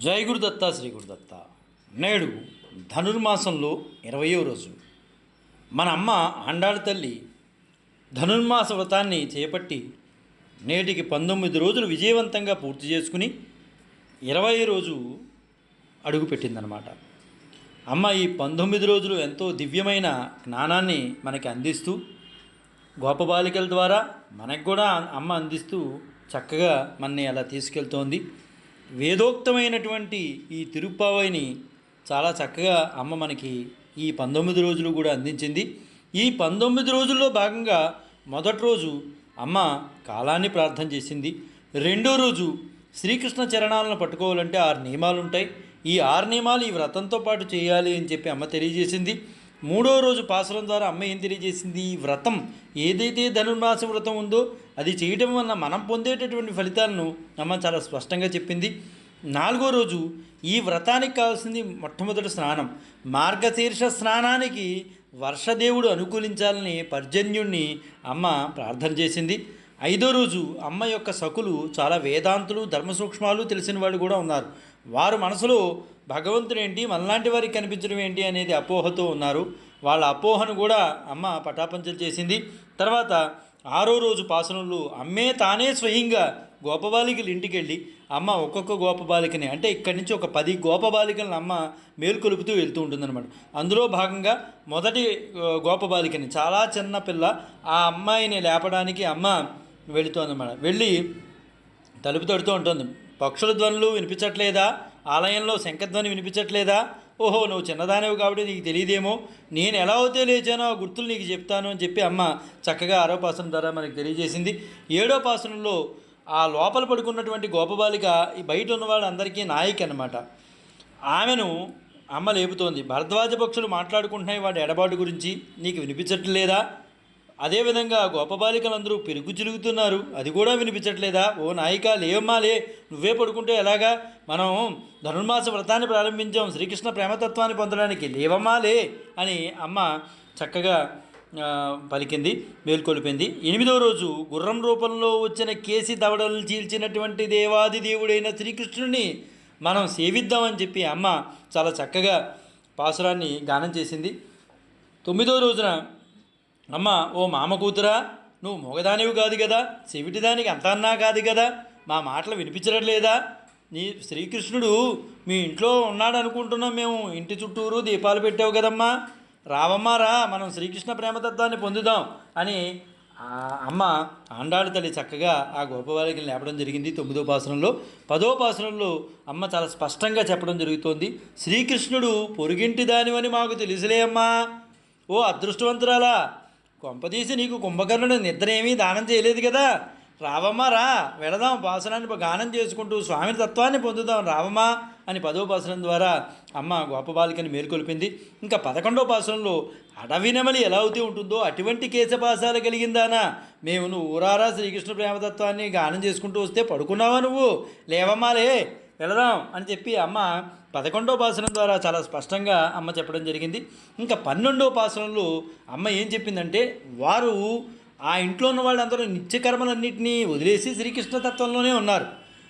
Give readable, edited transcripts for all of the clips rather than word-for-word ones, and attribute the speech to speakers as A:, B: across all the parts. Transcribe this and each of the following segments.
A: జై గురుదత్త శ్రీ గురుదత్త. నేడు ధనుర్మాసంలో 20వ రోజు. మన అమ్మ ఆండాళ్ళ తల్లి ధనుర్మాస వ్రతాన్ని చేపట్టి నేటికి 19 రోజులు విజయవంతంగా పూర్తి చేసుకుని 20వ రోజు అడుగుపెట్టిందనమాట. అమ్మ ఈ 19 రోజులు ఎంతో దివ్యమైన జ్ఞానాన్ని మనకి అందిస్తూ గోపబాలికల ద్వారా మనకు కూడా అమ్మ అందిస్తూ చక్కగా మనని అలా తీసుకెళ్తోంది. వేదోక్తమైనటువంటి ఈ తిరుప్పావైని చాలా చక్కగా అమ్మ మనకి ఈ 19 రోజులు కూడా అందించింది. ఈ 19 రోజుల్లో భాగంగా మొదటి రోజు అమ్మ కాలాన్ని ప్రార్థన చేసింది. రెండో రోజు శ్రీకృష్ణ చరణాలను పట్టుకోవాలంటే 6 నియమాలు ఉంటాయి. ఈ 6 నియమాలు ఈ వ్రతంతో పాటు చేయాలి అని చెప్పి అమ్మ తెలియజేసింది. మూడో రోజు పాసరం ద్వారా అమ్మ ఏం తెలియజేసింది? ఈ వ్రతం ఏదైతే ధనుర్మాస వ్రతం ఉందో అది చేయటం వల్ల మనం పొందేటటువంటి ఫలితాలను అమ్మ చాలా స్పష్టంగా చెప్పింది. నాలుగో రోజు ఈ వ్రతానికి కావాల్సింది మొట్టమొదటి స్నానం. మార్గశీర్ష స్నానానికి వర్షదేవుడు అనుకూలించాలని పర్జన్యుణ్ణి అమ్మ ప్రార్థన చేసింది. ఐదో రోజు అమ్మ యొక్క సకులు చాలా వేదాంతులు ధర్మ సూక్ష్మాలు తెలిసిన వాళ్ళు కూడా ఉన్నారు. వారు మనసులో భగవంతుడు ఏంటి, మనలాంటి వారికి కనిపించడం ఏంటి అనేది అపోహతో ఉన్నారు. వాళ్ళ అపోహను కూడా అమ్మ పటాపంచలు చేసింది. తర్వాత ఆరో రోజు పాసనంలో అమ్మే తానే స్వయంగా గోపబాలికలు ఇంటికి వెళ్ళి అమ్మ ఒక్కొక్క గోపబాలికని అంటే ఇక్కడి నుంచి ఒక 10 గోపబాలికలను అమ్మ మేల్కొలుపుతూ వెళ్తూ ఉంటుందన్నమాట. అందులో భాగంగా మొదటి గోపబాలికని చాలా చిన్న పిల్ల ఆ అమ్మాయిని లేపడానికి అమ్మ వెళుతోందన్నమాట. వెళ్ళి తలుపు తడుతూ ఉంటుంది. పక్షుల ధ్వనులు వినిపించట్లేదా? ఆలయంలో శంఖధ్వని వినిపించట్లేదా? ఓహో, నువ్వు చిన్నదానివి కాబట్టి నీకు తెలియదేమో, నేను ఎలా అయితే లేచానో ఆ గుర్తులు నీకు చెప్తాను అని చెప్పి అమ్మ చక్కగా 6వ పాసనం ద్వారా మనకి తెలియజేసింది. 7వ పాసనంలో ఆ లోపల పడుకున్నటువంటి గోపబాలిక ఈ బయట ఉన్న వాళ్ళందరికీ నాయకి అన్నమాట. ఆమెను అమ్మ లేపుతోంది. భరద్వాజ పక్షులు మాట్లాడుకుంటున్నాయి వాటి ఎడబాటు గురించి, నీకు వినిపించట్లేదా? అదేవిధంగా గోపబాలికలందరూ పెరుగు చిలుగుతున్నారు, అది కూడా వినిపించట్లేదా? ఓ నాయిక లేవమ్మా, లే, నువ్వే పడుకుంటే ఎలాగా? మనం ధనుర్మాస వ్రతాన్ని ప్రారంభించాం శ్రీకృష్ణ ప్రేమతత్వాన్ని పొందడానికి, లేవమ్మా లే అని అమ్మ చక్కగా పలికింది, మేల్కొలిపింది. 8వ రోజు గుర్రం రూపంలో వచ్చిన కేసి దవడలు చీల్చినటువంటి దేవాది దేవుడైన శ్రీకృష్ణుడిని మనం సేవిద్దామని చెప్పి అమ్మ చాలా చక్కగా పాసురాన్ని గానం చేసింది. 9వ రోజున అమ్మ, ఓ మామ కూతురా, నువ్వు మొగదానివి కాదు కదా, చెవిటిదానికి అంత అన్నా కాదు కదా, మా మాటలు వినిపించడం లేదా? నీ శ్రీకృష్ణుడు మీ ఇంట్లో ఉన్నాడు అనుకుంటున్నాం మేము, ఇంటి చుట్టూరు దీపాలు పెట్టావు కదమ్మా, రావమ్మా రా, మనం శ్రీకృష్ణ ప్రేమతత్వాన్ని పొందుదాం అని అమ్మ ఆండాళ్ళ తల్లి చక్కగా ఆ గోపబాలికలు లేపడం జరిగింది 9వ పాసనంలో. 10వ పాసనంలో అమ్మ చాలా స్పష్టంగా చెప్పడం జరుగుతోంది. శ్రీకృష్ణుడు పొరుగింటి దానివని మాకు తెలుసులే అమ్మా, ఓ అదృష్టవంతురాలా, కొంపదీసి నీకు కుంభకర్ణుడు నిద్ర ఏమీ దానం చేయలేదు కదా, రావమ్మా రా, వెళదాం, పాసనాన్ని గానం చేసుకుంటూ స్వామి తత్వాన్ని పొందుదాం, రావమ్మా అని 10వ పాసనం ద్వారా అమ్మ గోపబాలికని మేల్కొల్పింది. ఇంకా 11వ పాసనంలో అడవి నెమలి ఎలా అవుతూ ఉంటుందో అటువంటి కేశపాసాలు కలిగిందానా, మేము నువ్వు ఊరారా శ్రీకృష్ణ ప్రేమతత్వాన్ని గానం చేసుకుంటూ వస్తే పడుకున్నావా నువ్వు, లేవమ్మా లే, వెళదాం అని చెప్పి అమ్మ 11వ పాసనం ద్వారా చాలా స్పష్టంగా అమ్మ చెప్పడం జరిగింది. ఇంకా 12వ పాసనంలో అమ్మ ఏం చెప్పిందంటే, వారు ఆ ఇంట్లో ఉన్న వాళ్ళందరూ నిత్యకర్మలన్నింటినీ వదిలేసి శ్రీకృష్ణ తత్వంలోనే ఉన్నారు.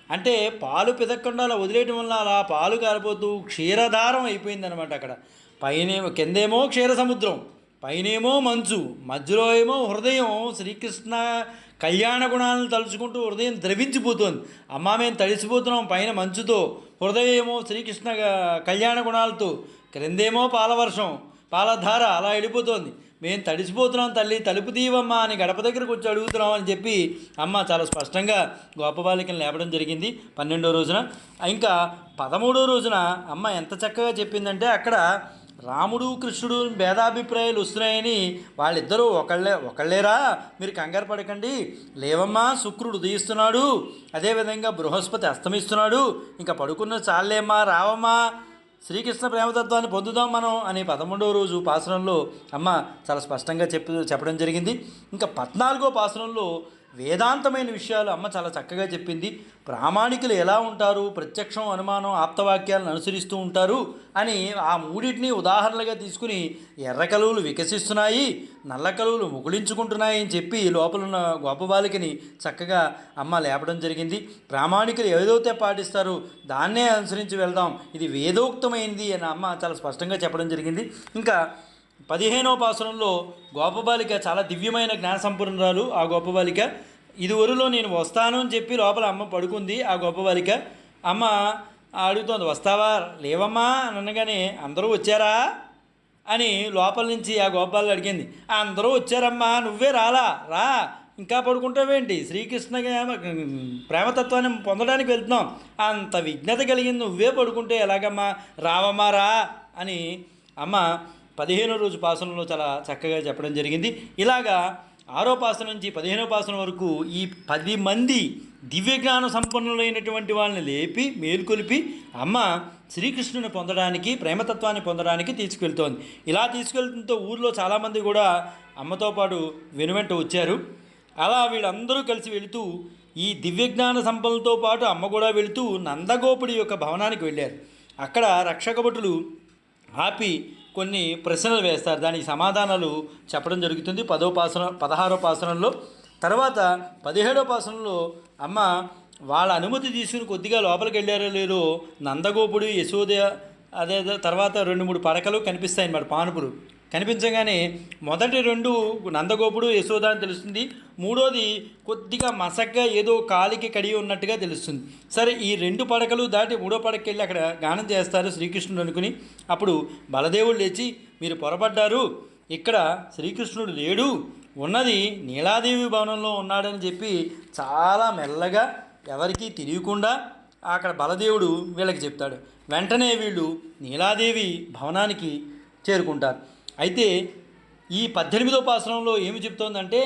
A: అంటే పాలు పిదక్కుండా అలా వదిలేయటం వల్ల అలా పాలు కారిపోతూ క్షీరధారం అయిపోయిందనమాట. అక్కడ పైనేమో కిందేమో క్షీర సముద్రం, పైనేమో మంచు, మధ్యలో ఏమో హృదయం శ్రీకృష్ణ కళ్యాణ గుణాలను తలుచుకుంటూ హృదయం ద్రవించిపోతుంది. అమ్మ మేము తడిసిపోతున్నాం పైన మంచుతో, హృదయం ఏమో శ్రీకృష్ణ కళ్యాణ గుణాలతో, క్రిందేమో పాలవర్షం పాలధార అలా వెళ్ళిపోతుంది. మేము తడిసిపోతున్నాం తల్లి, తలుపు తీవమ్మా అని గడప దగ్గరకు వచ్చి అడుగుతున్నాం అని చెప్పి అమ్మ చాలా స్పష్టంగా గోపబాలికను లేపడం జరిగింది 12వ రోజున. ఇంకా 13వ రోజున అమ్మ ఎంత చక్కగా చెప్పిందంటే, అక్కడ రాముడు కృష్ణుడు భేదాభిప్రాయాలు వస్తున్నాయని వాళ్ళిద్దరూ ఒకళ్ళేరా, మీరు కంగారు పడకండి, లేవమ్మా, శుక్రుడు ఉదయిస్తున్నాడు, అదేవిధంగా బృహస్పతి అస్తమిస్తున్నాడు, ఇంకా పడుకున్న చాలేమ్మా, రావమ్మా, శ్రీకృష్ణ ప్రేమతత్వాన్ని పొందుదాం మనం అని 13వ రోజు పాసనంలో అమ్మ చాలా స్పష్టంగా చెప్పడం జరిగింది. ఇంకా 14వ పాసనంలో వేదాంతమైన విషయాలు అమ్మ చాలా చక్కగా చెప్పింది. ప్రామాణికులు ఎలా ఉంటారు, ప్రత్యక్షం, అనుమానం, ఆప్తవాక్యాలను అనుసరిస్తూ ఉంటారు అని ఆ మూడింటిని ఉదాహరణలుగా తీసుకుని ఎర్ర కలువలు వికసిస్తున్నాయి, నల్ల కలువలు ముకుళించుకుంటున్నాయి అని చెప్పి లోపలున్న గొప్ప బాలికని చక్కగా అమ్మ లేపడం జరిగింది. ప్రామాణికులు ఏదైతే పాటిస్తారో దాన్నే అనుసరించి వెళ్దాం, ఇది వేదోక్తమైంది అని అమ్మ చాలా స్పష్టంగా చెప్పడం జరిగింది. ఇంకా 15వ పాసురంలో గోపబాలిక చాలా దివ్యమైన జ్ఞాన సంపన్నురాలు. ఆ గోపబాలిక ఇదివరలో నేను వస్తాను అని చెప్పి లోపల అమ్మ పడుకుంది. ఆ గోపబాలిక అమ్మ అడుగుతోంది, వస్తావా, లేవమ్మా అని అనగానే అందరూ వచ్చారా అని లోపల నుంచి ఆ గోపాలు అడిగింది. అందరూ వచ్చారమ్మా, నువ్వే రాలా, రా, ఇంకా పడుకుంటావేంటి, శ్రీకృష్ణ ప్రేమతత్వాన్ని పొందడానికి వెళ్తున్నాం, అంత విజ్ఞత కలిగింది, నువ్వే పడుకుంటే ఎలాగమ్మా, రావమ్మా రా అని అమ్మ 15వ రోజు పాసనంలో చాలా చక్కగా చెప్పడం జరిగింది. ఇలాగా 6వ పాసనం నుంచి 15వ పాసనం వరకు ఈ 10 మంది దివ్యజ్ఞాన సంపన్నులైనటువంటి వాళ్ళని లేపి మేలుకొలిపి అమ్మ శ్రీకృష్ణుని పొందడానికి, ప్రేమతత్వాన్ని పొందడానికి తీసుకెళ్తోంది. ఇలా తీసుకెళ్తుంతో ఊర్లో చాలామంది కూడా అమ్మతో పాటు వెనువెంట వచ్చారు. అలా వీళ్ళందరూ కలిసి వెళుతూ ఈ దివ్యజ్ఞాన సంపన్నులతో పాటు అమ్మ కూడా వెళుతూ నందగోపుడి యొక్క భవనానికి వెళ్ళారు. అక్కడ రక్షకభటులు ఆపి కొన్ని ప్రశ్నలు వేస్తారు, దానికి సమాధానాలు చెప్పడం జరుగుతుంది 16వ పాసనంలో. తర్వాత 17వ పాసనంలో అమ్మ వాళ్ళ అనుమతి తీసుకుని కొద్దిగా లోపలికి వెళ్ళారో లేదో నందగోపుడు, యశోద, అదే తర్వాత 2-3 పడకలు కనిపిస్తాయి అన్నమాట, పానుపులు కనిపించగానే మొదటి 2 నందగోపుడు, యశోద అని తెలుస్తుంది. మూడోది కొద్దిగా మసగ్గా ఏదో కాలికి కడిగి ఉన్నట్టుగా తెలుస్తుంది. సరే, ఈ 2 పడకలు దాటి 3వ పడకకి వెళ్ళి అక్కడ గానం చేస్తారు శ్రీకృష్ణుడు అనుకుని. అప్పుడు బలదేవుడు లేచి, మీరు పొరపడ్డారు, ఇక్కడ శ్రీకృష్ణుడు లేడు, ఉన్నది నీలాదేవి భవనంలో ఉన్నాడని చెప్పి చాలా మెల్లగా ఎవరికీ తెలియకుండా అక్కడ బలదేవుడు వీళ్ళకి చెప్తాడు. వెంటనే వీళ్ళు నీలాదేవి భవనానికి చేరుకుంటారు. అయితే ఈ 18వ పాసనంలో ఏమి చెప్తోందంటే,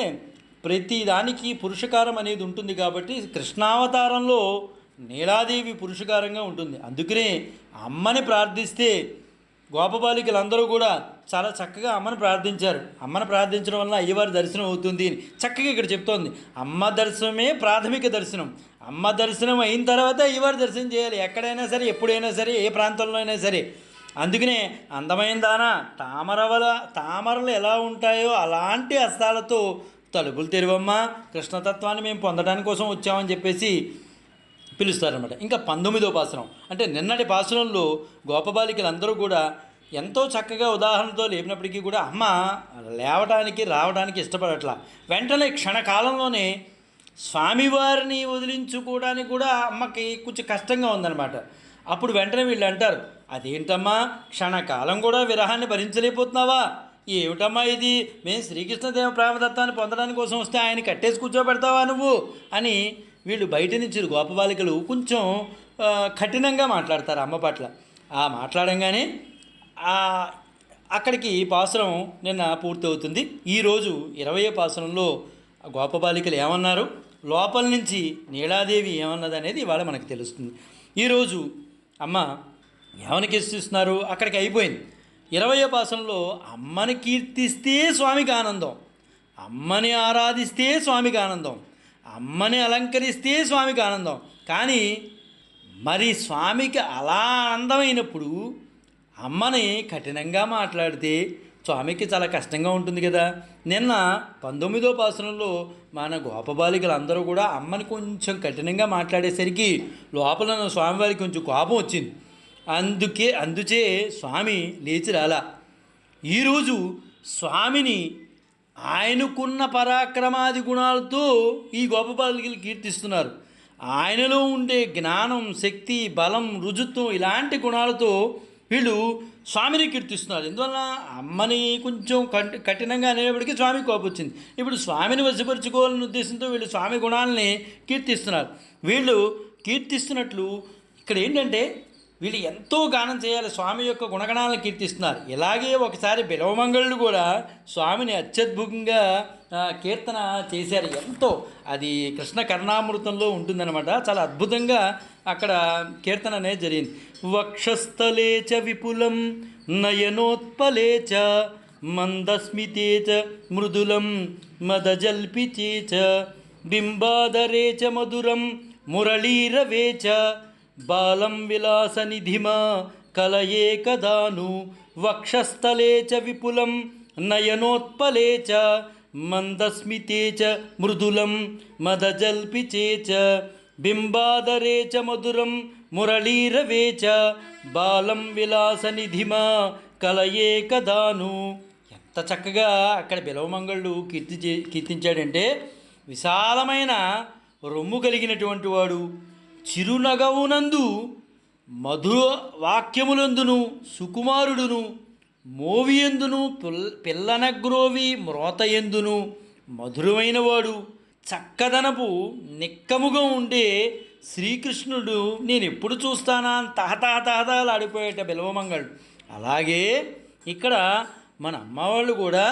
A: ప్రతి దానికి పురుషకారం అనేది ఉంటుంది కాబట్టి కృష్ణావతారంలో నీలాదేవి పురుషకారంగా ఉంటుంది. అందుకనే అమ్మని ప్రార్థిస్తే గోపబాలికలందరూ కూడా చాలా చక్కగా అమ్మని ప్రార్థించారు. అమ్మని ప్రార్థించడం వల్ల అయ్యవారి దర్శనం అవుతుంది అని చక్కగా ఇక్కడ చెప్తోంది. అమ్మ దర్శనమే ప్రాథమిక దర్శనం. అమ్మ దర్శనం అయిన తర్వాత అయ్యవారి దర్శనం చేయాలి, ఎక్కడైనా సరే, ఎప్పుడైనా సరే, ఏ ప్రాంతంలో అయినా సరే. అందుకనే అందమైన దానా, తామరలు ఎలా ఉంటాయో అలాంటి హస్తాలతో తలుపులు తెరవమ్మా, కృష్ణతత్వాన్ని మేము పొందడానికి కోసం వచ్చామని చెప్పేసి పిలుస్తారనమాట. ఇంకా 19వ పాసనం అంటే నిన్నటి పాసనంలో గోపబాలికలందరూ కూడా ఎంతో చక్కగా ఉదాహరణతో లేపినప్పటికీ కూడా అమ్మ లేవడానికి రావడానికి ఇష్టపడట్లా. వెంటనే క్షణకాలంలోనే స్వామివారిని వదిలించుకోవడానికి కూడా అమ్మకి కొంచెం కష్టంగా ఉందన్నమాట. అప్పుడు వెంటనే వీళ్ళు అంటారు, అదేంటమ్మా, క్షణకాలం కూడా విరహాన్ని భరించలేకపోతున్నావా, ఏమిటమ్మా ఇది, మేము శ్రీకృష్ణదేవ ప్రేమతత్వాన్ని పొందడానికి కోసం వస్తే ఆయన కట్టేసి కూర్చోబెడతావా నువ్వు అని వీళ్ళు బయట నుంచి గోపబాలికలు కొంచెం కఠినంగా మాట్లాడతారు అమ్మ పట్ల. ఆ మాట్లాడంగానే అక్కడికి పాసురం నిన్న పూర్తవుతుంది. ఈరోజు 20వ పాసురంలో గోపబాలికలు ఏమన్నారు, లోపల నుంచి నీలాదేవి ఏమన్నది అనేది ఇవాళ మనకు తెలుస్తుంది. ఈరోజు అమ్మ ఏమని కీర్తిస్తున్నారు, అక్కడికి అయిపోయింది. 20వ పాసనంలో అమ్మని కీర్తిస్తే స్వామికి ఆనందం, అమ్మని ఆరాధిస్తే స్వామికి ఆనందం, అమ్మని అలంకరిస్తే స్వామికి ఆనందం. కానీ మరి స్వామికి అలా ఆనందమైనప్పుడు అమ్మని కఠినంగా మాట్లాడితే స్వామికి చాలా కష్టంగా ఉంటుంది కదా. నిన్న 19వ పాసనంలో మన గోపబాలికలందరూ కూడా అమ్మని కొంచెం కఠినంగా మాట్లాడేసరికి లోపల స్వామివారికి కొంచెం కోపం వచ్చింది. అందుచే స్వామి లేచి రాలా. ఈరోజు స్వామిని ఆయనకున్న పరాక్రమాది గుణాలతో ఈ గోపబాలికలు కీర్తిస్తున్నారు. ఆయనలో ఉండే జ్ఞానం, శక్తి, బలం, రుజుత్వం ఇలాంటి గుణాలతో వీళ్ళు స్వామిని కీర్తిస్తున్నారు. ఎందువల్ల అమ్మని కొంచెం కఠినంగా అనేప్పటికీ స్వామికి కోపం వచ్చింది. ఇప్పుడు స్వామిని వశపరుచుకోవాలనే ఉద్దేశంతో వీళ్ళు స్వామి గుణాలని కీర్తిస్తున్నారు. వీళ్ళు కీర్తిస్తున్నట్లు ఇక్కడ ఏంటంటే వీళ్ళు ఎంతో గానం చేయాలి, స్వామి యొక్క గుణగణాలను కీర్తిస్తున్నారు. ఇలాగే ఒకసారి బిలవమంగళుడు కూడా స్వామిని అత్యద్భుతంగా కీర్తన చేశారు. ఎంతో అది కృష్ణ కర్ణామృతంలో ఉంటుందన్నమాట. చాలా అద్భుతంగా అక్కడ కీర్తన అనేది జరిగింది. వక్షస్థలేచ విపులం నయనోత్పలేచ మందస్మితేచ మృదులం మదజల్పిచేచ బింబాదరే చ మధురం మురళీరవే చ బాలం విలాసనిధిమా కలయే కదాను వక్షస్థలే చ విపులం నయనోత్పలే చ మందస్మితే చ మృదులం మదజల్పిచే చ బింబాదరే చ మధురం మురళీరవే చ బాలం విలాసనిధిమా కలయే కదాను. ఎంత చక్కగా అక్కడ బిలవమంగళుడు కీర్తించాడంటే, విశాలమైన రొమ్ము కలిగినటువంటి వాడు, చిరునగవునందు మధుర వాక్యములందును సుకుమారుడును, మోవియందును పిల్లనగ్రోవి మ్రోతయందును మధురమైన వాడు, చక్కదనపు నిక్కముగా ఉండే శ్రీకృష్ణుడు నేను ఎప్పుడు చూస్తానా తహతహతహతలాడిపోయేట బిలవమంగళుడు. అలాగే ఇక్కడ మన అమ్మవాళ్ళు కూడా,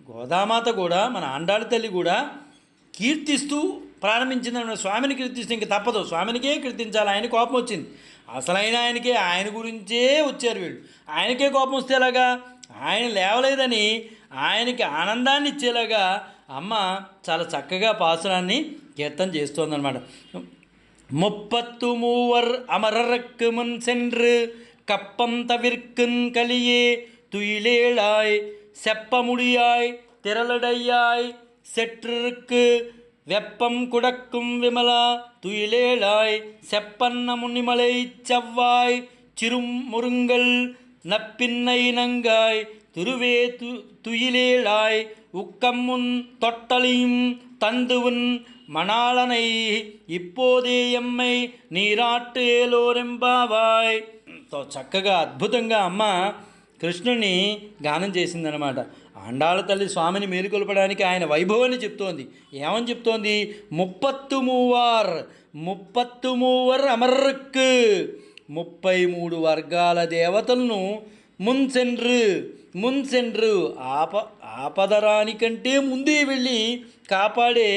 A: గోదామాత కూడా, మన ఆండాళ్ళ తల్లి కూడా కీర్తిస్తూ ప్రారంభించిందన్న. స్వామిని కీర్తిస్తే ఇంక తప్పదు, స్వామినికే కీర్తించాలి. ఆయన కోపం వచ్చింది, అసలైన ఆయనకే, ఆయన గురించే వచ్చారు వీళ్ళు. ఆయనకే కోపం వస్తే ఎలాగా? ఆయన లేవలేదని ఆయనకి ఆనందాన్ని ఇచ్చేలాగా అమ్మ చాలా చక్కగా పాసురాన్ని కీర్తన చేస్తోందనమాట. 33 అమరర్కు మున్ సెன்று கப்பம் தவிர்க்குன் கலியே துயிலேளாய் செப்பமுடியாய் திரளடையாய் செற்றிருக்கு வெப்பம் குடக்கும் விமலா துயிலேளாய் செப்பன்ன முன்னிமலை செவ்வாய் சிறும் முருங்கல் நப்பின்னை நங்காய் துருவே துயிலேளாய் உக்கம்முன் தொட்டலியும் தந்துவுன் మణాళనై ఇప్పోదే ఎమ్మై నీరాట్టు ఏలోరెంబావాయ్. చక్కగా అద్భుతంగా అమ్మ కృష్ణుని గానం చేసిందనమాట. ఆండాళ్ళ తల్లి స్వామిని మేలుకొల్పడానికి ఆయన వైభవాన్ని చెప్తోంది. ఏమని చెప్తోంది? 33 అమర్రకు 33 వర్గాల దేవతలను మున్సెండ్రు ఆపదరానికంటే ముందే వెళ్ళి కాపాడే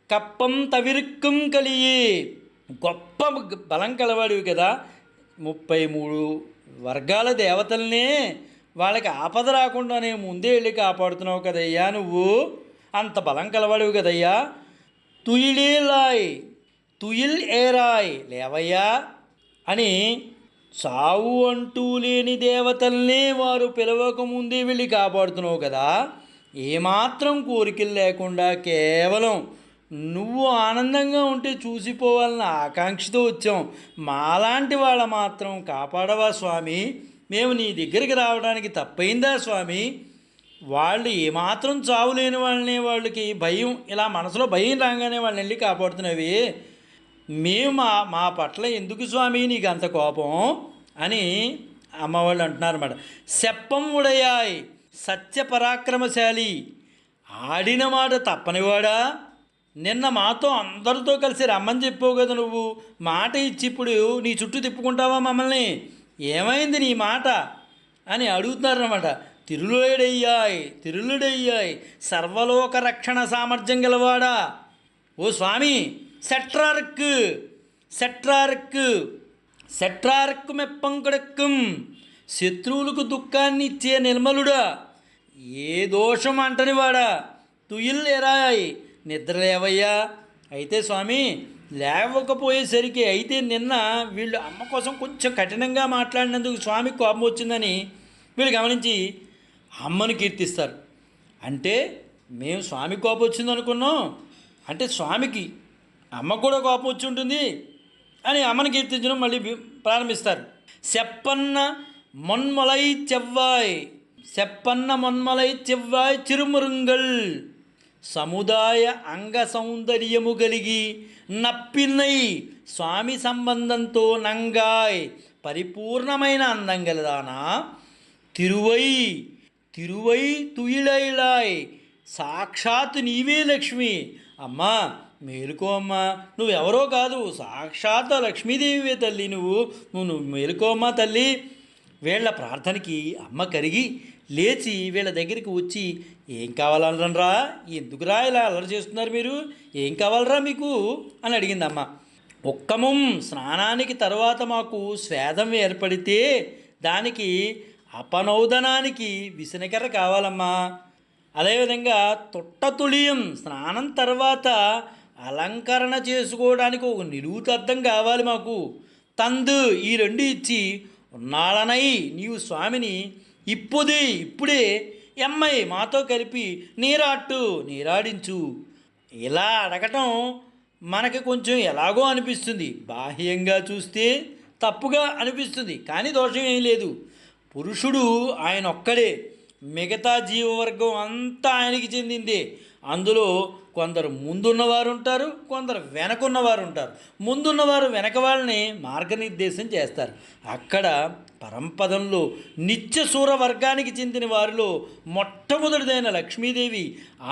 A: కప్పం తవిరుక్కం కలియే గొప్ప బలం కలవాడివి కదా. 33 వర్గాల దేవతలనే వాళ్ళకి ఆపద రాకుండానే ముందే వెళ్ళి కాపాడుతున్నావు కదయ్యా, నువ్వు అంత బలం కలవాడివి కదయ్యా. తుయిల్ ఏరాయ్ లేవయ్యా అని సావు అంటూ లేని దేవతల్నే వారు పిలవకముందే వెళ్ళి కాపాడుతున్నావు కదా. ఏమాత్రం కోరికలు లేకుండా కేవలం నువ్వు ఆనందంగా ఉంటే చూసిపోవాలన్న ఆకాంక్షతో వచ్చాం. మాలాంటి వాళ్ళ మాత్రం కాపాడవా స్వామి? మేము నీ దగ్గరికి రావడానికి తప్పైందా స్వామి? వాళ్ళు ఏమాత్రం చావు లేని వాళ్ళని, వాళ్ళకి భయం, ఇలా మనసులో భయం రాగానే వాళ్ళని వెళ్ళి కాపాడుతున్నవి. మేము మా పట్ల ఎందుకు స్వామి నీకు అంత కోపం అని అమ్మవాళ్ళు అంటున్నారన్నమాట. సెప్పం ఉడయాయ్ సత్య పరాక్రమశాలి, ఆడిన మాట తప్పనివాడా, నిన్న మాతో అందరితో కలిసి రమ్మని చెప్పావు కదా, నువ్వు మాట ఇచ్చి ఇప్పుడు నీ చుట్టూ తిప్పుకుంటావా మమ్మల్ని? ఏమైంది నీ మాట అని అడుగుతున్నారన్నమాట. తిరులుడయ్యాయ్ సర్వలోక రక్షణ సామర్థ్యం గలవాడా ఓ స్వామి, సెట్రార్కు మెప్పంకడక్కం శత్రువులకు దుఃఖాన్ని ఇచ్చే నిర్మలుడా, ఏ దోషం అంటని వాడా, తుయిల్ ఎరాయ్ నిద్రలేవయ్యా. అయితే స్వామి లేవకపోయేసరికి, అయితే నిన్న వీళ్ళు అమ్మ కోసం కొంచెం కఠినంగా మాట్లాడినందుకు స్వామికి కోపం వచ్చిందని వీళ్ళు గమనించి అమ్మను కీర్తిస్తారు. అంటే మేము స్వామి కోపం వచ్చింది అనుకున్నాం, అంటే స్వామికి అమ్మ కూడా కోపం వచ్చి ఉంటుంది అని అమ్మను కీర్తించడం మళ్ళీ ప్రారంభిస్తారు. సెప్పన్న మొన్మలై చెవ్వాయ్ చిరుమురుంగల్ సముదాయ అంగ సౌందర్యము కలిగి నప్పిన్నై స్వామి సంబంధంతో నంగాయ్ పరిపూర్ణమైన అందం గలదానా తిరువై తుయిలైలాయ్ సాక్షాత్ నీవే లక్ష్మి. అమ్మా మేలుకో అమ్మా, నువ్వెవరో కాదు, సాక్షాత్ లక్ష్మీదేవివే తల్లి, నువ్వు మేలుకో అమ్మా తల్లి. వీళ్ళ ప్రార్థనకి అమ్మ కరిగి లేచి వీళ్ళ దగ్గరికి వచ్చి, ఏం కావాలనరా, ఎందుకురా ఇలా అల్లరి చేస్తున్నారు మీరు, ఏం కావాలరా మీకు అని అడిగింది అమ్మ. ఒక్కమం స్నానానికి తర్వాత మాకు స్వేదం ఏర్పడితే దానికి అపనౌదనానికి విసనకర్ర కావాలమ్మా. అదేవిధంగా తొట్టతుళియం స్నానం తర్వాత అలంకరణ చేసుకోవడానికి ఒక నిలువుతద్దం కావాలి మాకు. తందు ఈ రెండు ఇచ్చి ఉన్నాళనై నీవు స్వామిని ఇప్పుడే ఎమ్మై మాతో కలిపి నీరాడించు. ఇలా అడగటం మనకి కొంచెం ఎలాగో అనిపిస్తుంది, బాహ్యంగా చూస్తే తప్పుగా అనిపిస్తుంది, కానీ దోషం ఏం లేదు. పురుషుడు ఆయన ఒక్కడే, మిగతా జీవవర్గం అంతా ఆయనకి చెందిందే. అందులో కొందరు ముందున్నవారు ఉంటారు, కొందరు వెనకున్నవారు ఉంటారు. ముందున్నవారు వెనక వాళ్ళని మార్గనిర్దేశం చేస్తారు. అక్కడ పరంపదంలో నిత్యసూర వర్గానికి చెందిన వారిలో మొట్టమొదటిదైన లక్ష్మీదేవి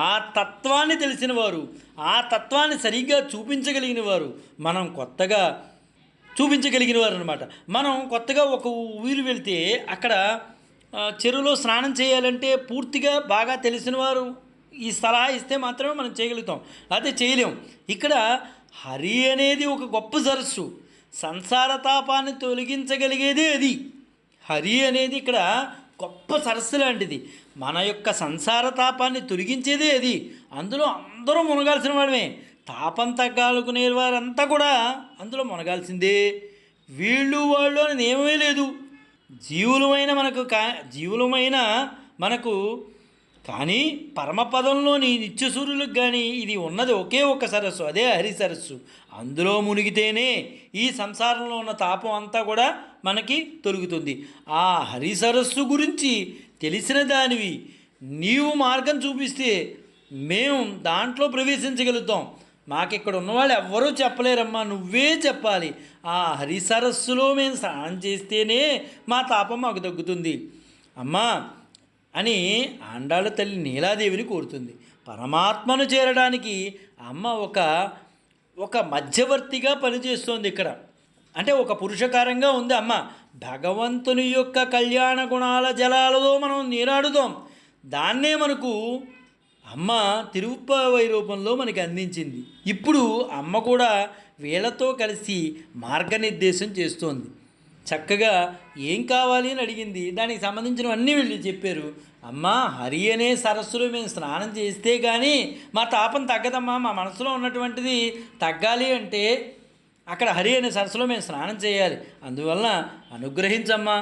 A: ఆ తత్వాన్ని తెలిసిన వారు, ఆ తత్వాన్ని సరిగ్గా చూపించగలిగిన వారు, మనం కొత్తగా చూపించగలిగిన వారు అనమాట. మనం కొత్తగా ఒక ఊరు వెళ్తే అక్కడ చెరువులో స్నానం చేయాలంటే పూర్తిగా బాగా తెలిసిన వారు ఈ సలహా ఇస్తే మాత్రమే మనం చేయగలుగుతాం, అదే చేయలేం. ఇక్కడ హరి అనేది ఒక గొప్ప సరస్సు, సంసార తాపాన్ని తొలగించగలిగేదే అది. హరి అనేది ఇక్కడ గొప్ప సరస్సు లాంటిది, మన యొక్క సంసార తాపాన్ని తొలగించేదే అది. అందులో అందరూ మునగాల్సిన వాడమే, తాపం తగ్గాలనుకునే వారంతా కూడా అందులో మునగాల్సిందే. వీళ్ళు వాళ్ళు అనేది ఏమీ లేదు. జీవులమైన మనకు కానీ పరమపదంలోని నిత్యసూర్యులకు కానీ ఇది ఉన్నది ఒకే ఒక్క సరస్సు, అదే హరి సరస్సు. అందులో మునిగితేనే ఈ సంసారంలో ఉన్న తాపం అంతా కూడా మనకి తొలుగుతుంది. ఆ హరి సరస్సు గురించి తెలిసిన దానివి నీవు మార్గం చూపిస్తే మేము దాంట్లో ప్రవేశించగలుగుతాం. మాకిక్కడ ఉన్నవాళ్ళు ఎవ్వరూ చెప్పలేరమ్మా, నువ్వే చెప్పాలి. ఆ హరి సరస్సులో మేము స్నానం చేస్తేనే మా తాపం మాకు తగ్గుతుంది అమ్మా అని ఆండాళ్ళ తల్లి నీలాదేవిని కోరుతుంది. పరమాత్మను చేరడానికి అమ్మ ఒక మధ్యవర్తిగా పనిచేస్తోంది ఇక్కడ. అంటే ఒక పురుషకారంగా ఉంది అమ్మ. భగవంతుని యొక్క కళ్యాణ గుణాల జలాలతో మనం నీరాడుదాం. దాన్నే మనకు అమ్మ తిరుప్పావై రూపంలో మనకి అందించింది. ఇప్పుడు అమ్మ కూడా వీళ్ళతో కలిసి మార్గనిర్దేశం చేస్తోంది. చక్కగా ఏం కావాలి అని అడిగింది, దానికి సంబంధించినవన్నీ వీళ్ళు చెప్పారు. అమ్మ హరి అనే సరస్సులో మేము స్నానం చేస్తే కానీ మా తాపం తగ్గదమ్మా, మా మనసులో ఉన్నటువంటిది తగ్గాలి అంటే అక్కడ హరి అనే సరస్సులో మేము స్నానం చేయాలి. అందువలన అనుగ్రహించమ్మా.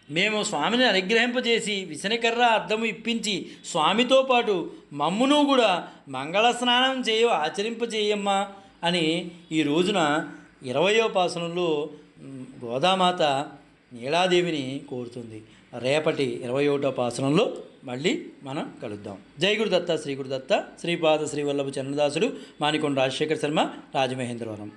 A: మేము స్వామిని అనుగ్రహింపజేసి విసనకర్ర అద్దము ఇప్పించి స్వామితో పాటు మమ్మును కూడా మంగళ స్నానం ఆచరింపజేయమ్మా అని ఈ రోజున 20వ పాసనంలో గోదామాత నీలాదేవిని కోరుతుంది. రేపటి 21వ పాసనంలో మళ్ళీ మనం కలుద్దాం. జై గురుదత్త, శ్రీ గురుదత్త, శ్రీపాద శ్రీవల్లభ చరణదాసుడు, మానికొండ రాజశేఖర శర్మ, రాజమహేంద్రవరం.